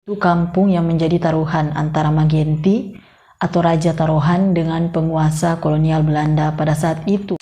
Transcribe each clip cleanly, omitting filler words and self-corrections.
Itu kampung yang menjadi taruhan antara Magenti atau Raja Taruhan dengan penguasa kolonial Belanda pada saat itu.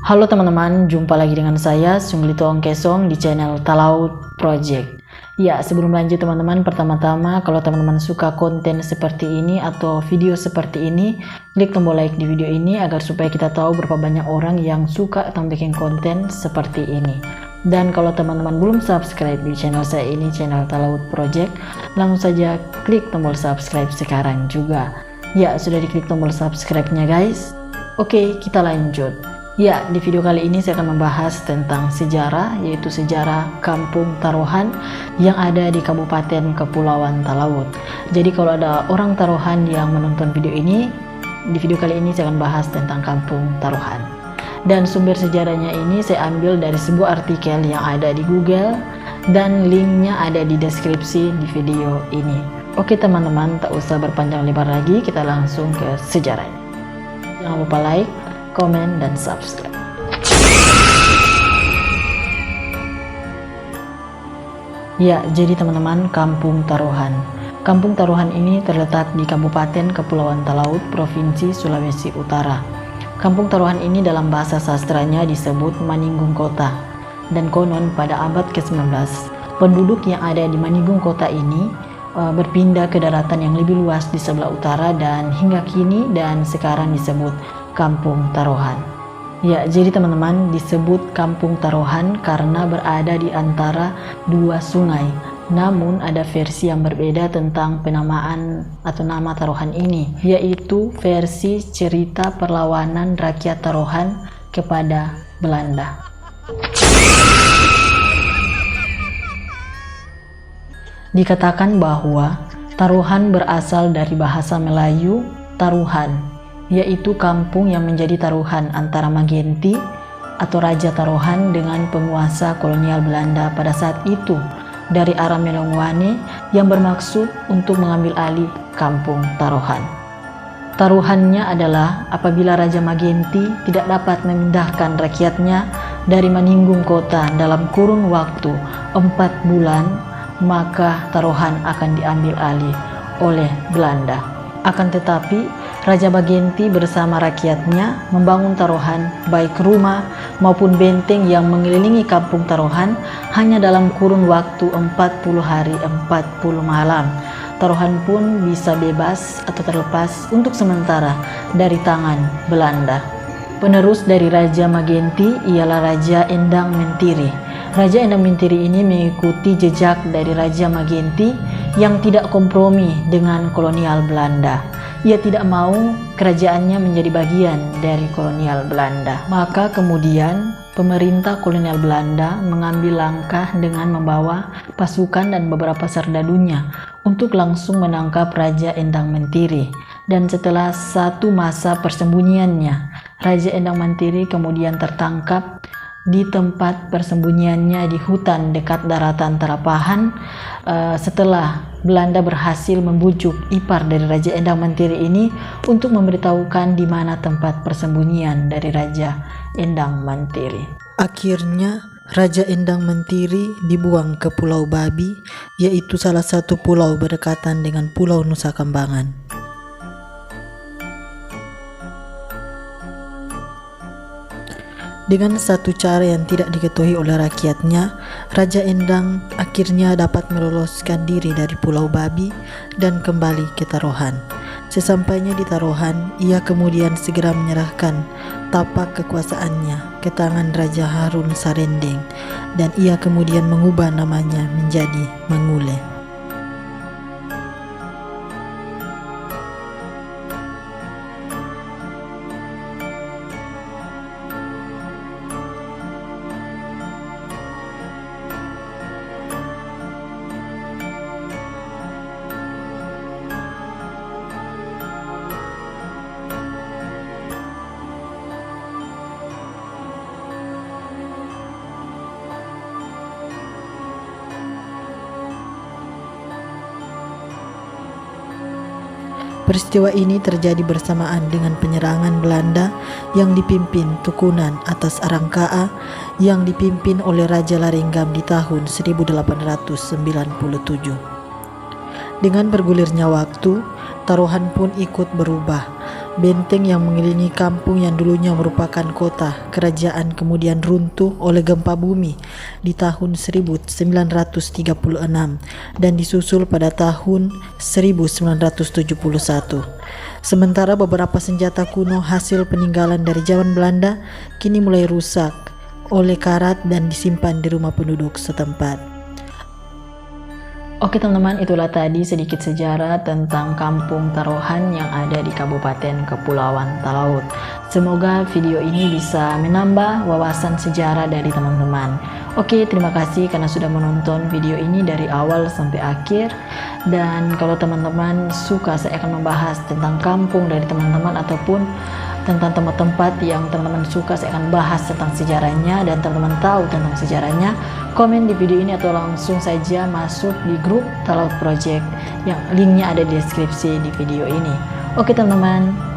Halo teman-teman, jumpa lagi dengan saya Sunglito Ongkesong di channel Talaut Project. Ya, sebelum lanjut teman-teman, pertama-tama kalau teman-teman suka konten seperti ini atau video seperti ini, klik tombol like di video ini agar supaya kita tahu berapa banyak orang yang suka atau bikin konten seperti ini. Dan kalau teman-teman belum subscribe di channel saya ini, channel Talaut Project, langsung saja klik tombol subscribe sekarang juga. Ya, sudah diklik tombol subscribe-nya guys. Oke, kita lanjut. Ya, di video kali ini saya akan membahas tentang sejarah, yaitu sejarah Kampung Taruhan yang ada di Kabupaten Kepulauan Talaut. Jadi kalau ada orang Taruhan yang menonton video ini, di video kali ini saya akan bahas tentang Kampung Taruhan. Dan sumber sejarahnya ini saya ambil dari sebuah artikel yang ada di Google dan linknya ada di deskripsi di video ini. Oke teman-teman, tak usah berpanjang lebar lagi, kita langsung ke sejarahnya. Jangan lupa like, komen, dan subscribe. Ya, jadi teman-teman, Kampung Taruhan. Kampung Taruhan ini terletak di Kabupaten Kepulauan Talaut, Provinsi Sulawesi Utara. Kampung Taruhan ini dalam bahasa sastranya disebut Maninggung Kota. Dan konon pada abad ke-19, penduduk yang ada di Maninggung Kota ini berpindah ke daratan yang lebih luas di sebelah utara dan hingga kini dan sekarang disebut Kampung Taruhan. Ya, jadi teman-teman, disebut Kampung Taruhan karena berada di antara dua sungai. Namun ada versi yang berbeda tentang penamaan atau nama Taruhan ini, yaitu versi cerita perlawanan rakyat Taruhan kepada Belanda. Dikatakan bahwa Taruhan berasal dari bahasa Melayu Taruhan, yaitu kampung yang menjadi taruhan antara Magenti atau Raja Taruhan dengan penguasa kolonial Belanda pada saat itu dari arah Melongwane yang bermaksud untuk mengambil alih Kampung Taruhan. Taruhannya adalah apabila Raja Magenti tidak dapat memindahkan rakyatnya dari Maninggung Kota dalam kurun waktu 4 bulan, maka Taruhan akan diambil alih oleh Belanda. Akan tetapi Raja Magenti bersama rakyatnya membangun taruhan, baik rumah maupun benteng yang mengelilingi Kampung Taruhan hanya dalam kurun waktu 40 hari 40 malam. Taruhan pun bisa bebas atau terlepas untuk sementara dari tangan Belanda. Penerus dari Raja Magenti ialah Raja Endang Mentiri. Raja Endang Mentiri ini mengikuti jejak dari Raja Magenti yang tidak kompromi dengan kolonial Belanda. Ia tidak mau kerajaannya menjadi bagian dari kolonial Belanda. Maka kemudian pemerintah kolonial Belanda mengambil langkah dengan membawa pasukan dan beberapa serdadunya untuk langsung menangkap Raja Endang Mentiri. Dan setelah satu masa persembunyiannya, Raja Endang Mentiri kemudian tertangkap di tempat persembunyiannya di hutan dekat daratan Tarapahan setelah Belanda berhasil membujuk ipar dari Raja Endang Mentiri ini untuk memberitahukan di mana tempat persembunyian dari Raja Endang Mentiri. Akhirnya Raja Endang Mentiri dibuang ke Pulau Babi, yaitu salah satu pulau berdekatan dengan Pulau Nusa Kambangan. Dengan satu cara yang tidak diketahui oleh rakyatnya, Raja Endang akhirnya dapat meloloskan diri dari Pulau Babi dan kembali ke Taruhan. Sesampainya di Taruhan, ia kemudian segera menyerahkan tapak kekuasaannya ke tangan Raja Harun Sarendeng dan ia kemudian mengubah namanya menjadi Mangule. Peristiwa ini terjadi bersamaan dengan penyerangan Belanda yang dipimpin Tukunan atas Arangkaa yang dipimpin oleh Raja Laringgam di tahun 1897. Dengan bergulirnya waktu, taruhan pun ikut berubah. Benteng yang mengelilingi kampung yang dulunya merupakan kota kerajaan kemudian runtuh oleh gempa bumi di tahun 1936 dan disusul pada tahun 1971. Sementara beberapa senjata kuno hasil peninggalan dari zaman Belanda kini mulai rusak oleh karat dan disimpan di rumah penduduk setempat. Oke teman-teman, itulah tadi sedikit sejarah tentang Kampung Taruhan yang ada di Kabupaten Kepulauan Talaut. Semoga video ini bisa menambah wawasan sejarah dari teman-teman. Oke, terima kasih karena sudah menonton video ini dari awal sampai akhir. Dan kalau teman-teman suka, saya akan membahas tentang kampung dari teman-teman ataupun tentang tempat-tempat yang teman-teman suka, saya akan bahas tentang sejarahnya dan teman-teman tahu tentang sejarahnya. Komen di video ini atau langsung saja masuk di grup Talaut Project yang linknya ada di deskripsi di video ini. Oke teman-teman.